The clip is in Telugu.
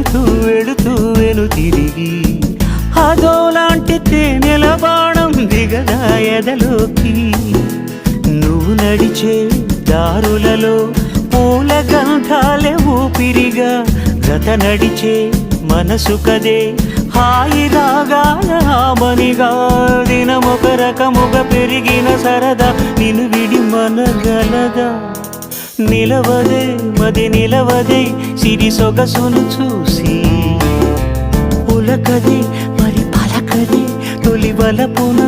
వెళుతూ వెళుతూ వెను తిరిగి అదోలాంటి తేనెల బాణం దిగదా ఎదలోకి నువ్వు నడిచే దారులలో పూల గంధాలే ఊపిరిగా గత నడిచే మనసు కదే హాయి రాగాల ఆమనిగా దినమొక రకముగా పెరిగిన సరదా నిన్ను విడి మనగలదా నిలవదే మది నిలవదే సిరి సొగసును చూసి పులకదే మరి పలకదే తొలి వలపున